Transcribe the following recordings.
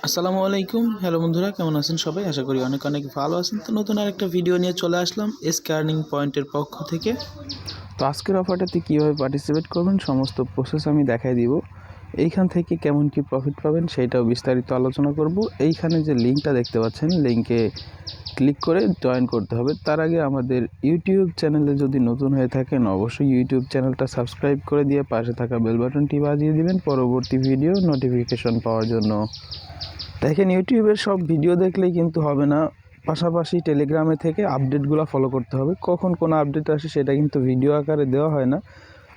আসসালামু আলাইকুম। হ্যালো বন্ধুরা, কেমন আছেন সবাই? আশা করি অনেক অনেক ভালো আছেন। তো নতুন আরেকটা ভিডিও নিয়ে চলে আসলাম এসকে আর্নিং পয়েন্টের পক্ষ থেকে। তো আজকের অফারটাতে কীভাবে পার্টিসিপেট করবেন সমস্ত প্রসেস আমি দেখাই দিব। এইখান থেকে কেমন কি প্রফিট পাবেন সেটাও বিস্তারিত আলোচনা করব। এইখানে যে লিঙ্কটা দেখতে পাচ্ছেন, লিঙ্কে ক্লিক করে জয়েন করতে হবে। তার আগে আমাদের ইউটিউব চ্যানেলে যদি নতুন হয়ে থাকেন অবশ্যই ইউটিউব চ্যানেলটা সাবস্ক্রাইব করে দিয়ে পাশে থাকা বেল বাটনটি বাজিয়ে দিবেন পরবর্তী ভিডিও নোটিফিকেশন পাওয়ার জন্য। দেখেন, ইউটিউবের সব ভিডিও দেখলেই কিন্তু হবে না, পাশাপাশি টেলিগ্রামে থেকে আপডেটগুলো ফলো করতে হবে। কখন কোন আপডেট আসে সেটা কিন্তু ভিডিও আকারে দেওয়া হয় না।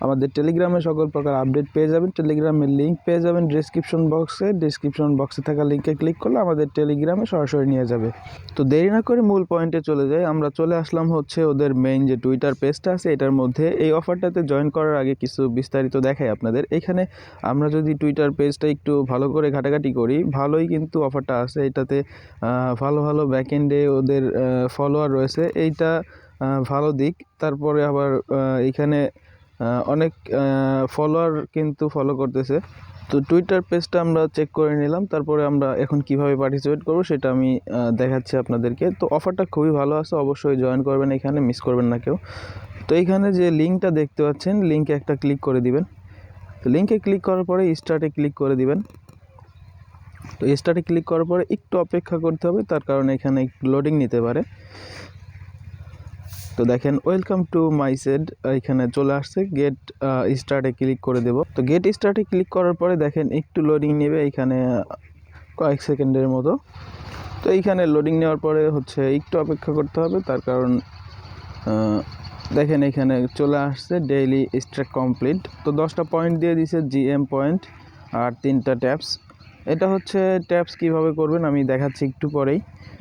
আমাদের টেলিগ্রামে সকল প্রকার আপডেট পেয়ে যাবেন। টেলিগ্রামের লিঙ্ক পেয়ে যাবেন ডিসক্রিপশন বক্সে থাকা লিঙ্কে ক্লিক করলে আমাদের টেলিগ্রামে সরাসরি নিয়ে যাবে। তো দেরি না করে মূল পয়েন্টে চলে যাই। আমরা চলে আসলাম হচ্ছে ওদের মেইন যে টুইটার পেজটা আছে এটার মধ্যে। এই অফারটাতে জয়েন করার আগে কিছু বিস্তারিত দেখাই আপনাদের। এখানে আমরা যদি টুইটার পেজটা একটু ভালো করে ঘাটাঘাটি করি, ভালোই কিন্তু অফারটা আছে। এটাতে ভালো ভালো ব্যাকএন্ডে ওদের ফলোয়ার রয়েছে, এইটা ভালো দিক। তারপরে আবার এইখানে অনেক ফলোয়ার কিন্তু ফলো করতেছে। তো টুইটার পেজটা আমরা চেক করে নিলাম। তারপরে আমরা এখন কিভাবে পার্টিসিপেট করব সেটা আমি দেখাচ্ছি আপনাদেরকে। তো অফারটা খুবই ভালো আছে, অবশ্যই জয়েন করবেন, এখানে মিস করবেন না কেউ। তো এইখানে যে লিঙ্কটা দেখতে পাচ্ছেন, লিঙ্কে একটা ক্লিক করে দিবেন। তো লিঙ্কে ক্লিক করার পরে স্টার্টে ক্লিক করে দিবেন। তো স্টার্টে ক্লিক করার পরে একটু অপেক্ষা করতে হবে, তার কারণে এখানে একটু লোডিং নিতে পারে। তো দেখেন, ওয়েলকাম টু মাই সেড এখানে চলে আসছে। গেট স্টার্টে ক্লিক করে দেব। তো গেট স্টার্টে ক্লিক করার পরে দেখেন একটু লোডিং নেবে, এখানে কয়েক সেকেন্ডের মতো। তো এইখানে লোডিং নেওয়ার পরে হচ্ছে একটু অপেক্ষা করতে হবে, তার কারণ দেখেন এখানে চলে আসছে ডেইলি স্ট্যাক কমপ্লিট। তো 10টা পয়েন্ট দিয়ে দিছে, জিএম পয়েন্ট আর 3টা ট্যাপস। এটা হচ্ছে ট্যাপস কিভাবে করবেন আমি দেখাচ্ছি একটু পরেই।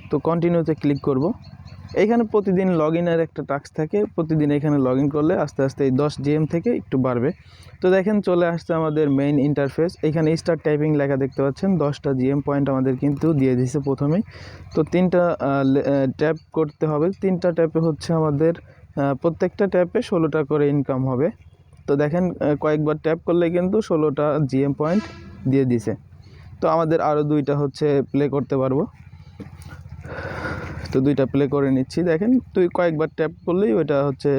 তো কন্টিনিউতে ক্লিক করব। এইখানে প্রতিদিন লগ ইনের একটা টাস্ক থাকে, প্রতিদিন এখানে লগ ইন করলে আস্তে আস্তে এই 10 জিএম থেকে একটু বাড়বে। তো দেখেন চলে আসছে আমাদের মেইন ইন্টারফেস। এখানে স্টার্ট টাইপিং লেখা দেখতে পাচ্ছেন। 10টা জিএম পয়েন্ট আমাদের কিন্তু দিয়ে দিয়েছে প্রথমেই। তো 3টা ট্যাপ করতে হবে। 3টা ট্যাপে হচ্ছে আমাদের প্রত্যেকটা ট্যাপে 16টা করে ইনকাম হবে। তো দেখেন কয়েকবার ট্যাপ করলে কিন্তু 16টা জিএম পয়েন্ট দিয়ে দিছে। তো আমাদের আরও 2টা হচ্ছে প্লে করতে পারবো। তো 2টা প্লে করে নিচ্ছি। দেখেন কয়েকবার ট্যাপ করলেই ওইটা হচ্ছে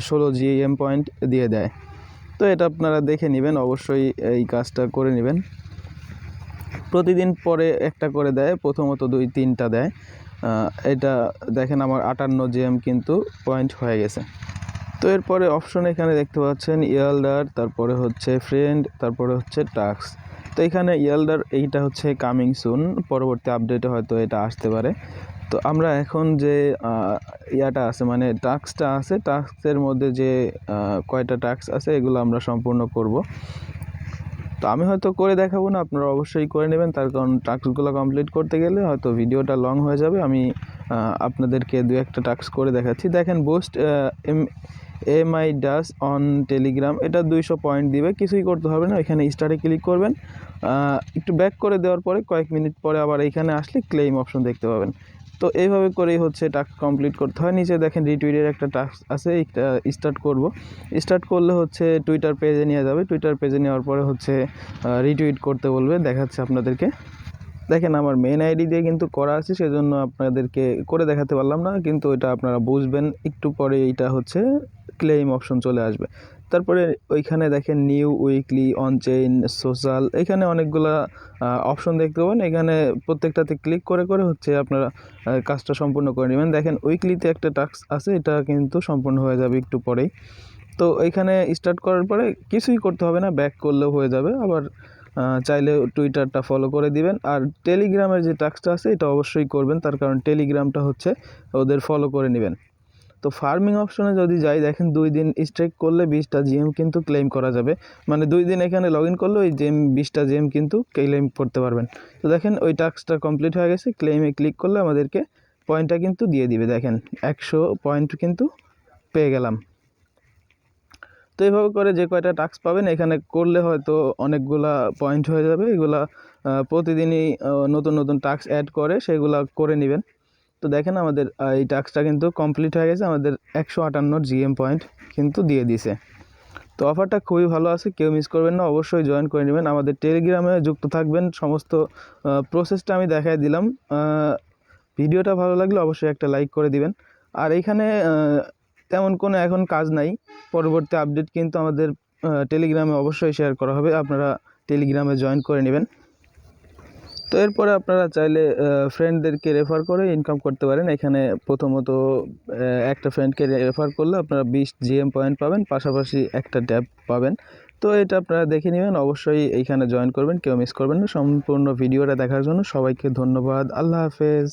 16 জিএম পয়েন্ট দিয়ে দেয়। তো এটা আপনারা দেখে নেবেন, অবশ্যই এই কাজটা করে নেবেন। প্রতিদিন পরে একটা করে দেয়, প্রথমত 2-3টা দেয়। এটা দেখেন আমার 58 জিএম কিন্তু পয়েন্ট হয়ে গেছে। তো এরপরে অপশন এখানে দেখতে পাচ্ছেন ইয়েল্ডার, তারপরে হচ্ছে ফ্রেন্ড, তারপরে হচ্ছে টাস্ক। তো এখানে ইয়েল্ডার এইটা হচ্ছে কামিং সুন, পরবর্তী আপডেটে হয়তো এটা আসতে পারে। তো আমরা এখন যে ইয়াটা আছে মানে টাস্কটা আছে, টাস্কের মধ্যে যে কয়টা টাস্ক আছে এগুলো আমরা সম্পূর্ণ করব। তো আমি হয়তো করে দেখাবো না, আপনারা অবশ্যই করে নেবেন, তার কারণ টাস্কগুলো কমপ্লিট করতে গেলে হয়তো ভিডিওটা লং হয়ে যাবে। আমি আপনাদেরকে 2-1টা টাস্ক করে দেখাচ্ছি। দেখেন, boost MI does on Telegram, এটা 200 পয়েন্ট দিবে, কিছুই করতে হবে না। এখানে স্টার্টে ক্লিক করবেন, একটু ব্যাক করে দেওয়ার পরে কয়েক মিনিট পরে আবার এখানে আসলে ক্লেম অপশন দেখতে পাবেন। তো এইভাবে করেই হচ্ছে টাস্ক কমপ্লিট করতে হয়। নিচে দেখেন রিটুইটের একটা টাস্ক আছে, এইটা স্টার্ট করব। স্টার্ট করলে হচ্ছে টুইটার পেজে নিয়ে যাবে। টুইটার পেজে নেওয়ার পরে হচ্ছে রিটুইট করতে বলবে, দেখাচ্ছে আপনাদেরকে। দেখেন আমার মেইন আইডি দিয়ে কিন্তু করা আছে, সেজন্য আপনাদেরকে করে দেখাতে পারলাম না, কিন্তু এটা আপনারা বুঝবেন একটু পরে। এইটা হচ্ছে ক্লেম অপশন চলে আসবে। তারপরে ওইখানে দেখেন নিউ, উইকলি, অনচেইন, সোশ্যাল, এখানে অনেকগুলা অপশন দেখতে পাবেন। এখানে প্রত্যেকটাতে ক্লিক করে করে হচ্ছে আপনারা কাজটা সম্পূর্ণ করে নেবেন। দেখেন উইকলিতে একটা টাস্ক আছে, এটা কিন্তু সম্পূর্ণ হয়ে যাবে একটু পরেই। তো এইখানে স্টার্ট করার পরে কিছুই করতে হবে না, ব্যাক করলেও হয়ে যাবে। আবার চাইলে টুইটারটা ফলো করে দিবেন। আর টেলিগ্রামের যে টাস্কটা আছে এটা অবশ্যই করবেন, তার কারণ টেলিগ্রামটা হচ্ছে ওদের ফলো করে নেবেন। তো ফার্মিং অপশনে যদি যাই, দেখেন 2 দিন স্ট্রেক করলে 20টা জিএম কিন্তু ক্লেম করা যাবে। মানে 2 দিন এখানে লগ ইন করলে ওই জিএম 20টা জিএম কিন্তু ক্লেম করতে পারবেন। তো দেখেন ওই টাস্কটা কমপ্লিট হয়ে গেছে। ক্লেমে ক্লিক করলে আমাদেরকে পয়েন্টটা কিন্তু দিয়ে দিবে। দেখেন 100 পয়েন্ট কিন্তু পেয়ে গেলাম। তো এইভাবে করে যে কয়টা টাস্ক পাবেন এখানে করলে হয়তো অনেকগুলা পয়েন্ট হয়ে যাবে। এগুলা প্রতিদিনই নতুন নতুন টাস্ক অ্যাড করে, সেগুলা করে নেবেন। তো দেখেন আমাদের এই টাস্কটা কিন্তু কমপ্লিট হয়ে গেছে, আমাদের 158 জিএম পয়েন্ট কিন্তু দিয়ে দিছে। তো অফারটা খুবই ভালো আছে, কেউ মিস করবেন না, অবশ্যই জয়েন করে নেবেন। আমাদের টেলিগ্রামে যুক্ত থাকবেন, সমস্ত প্রসেসটা আমি দেখাই দিলাম। ভিডিওটা ভালো লাগলে অবশ্যই একটা লাইক করে দিবেন। আর এইখানে তেমন কোনো এখন কাজ নাই, পরবর্তী আপডেট কিন্তু আমাদের টেলিগ্রামে অবশ্যই শেয়ার করা হবে, আপনারা টেলিগ্রামে জয়েন করে নেবেন। তো এরপরে আপনারা চাইলে ফ্রেন্ডদেরকে রেফার করে ইনকাম করতে পারেন। এখানে প্রথমত একটা ফ্রেন্ডকে রেফার করলে আপনারা 20 জিএম পয়েন্ট পাবেন, পাশাপাশি একটা ট্যাব পাবেন। তো এটা আপনারা দেখে নেবেন, অবশ্যই এইখানে জয়েন করবেন, কেউ মিস করবেন না। সম্পূর্ণ ভিডিওটা দেখার জন্য সবাইকে ধন্যবাদ। আল্লাহ হাফেজ।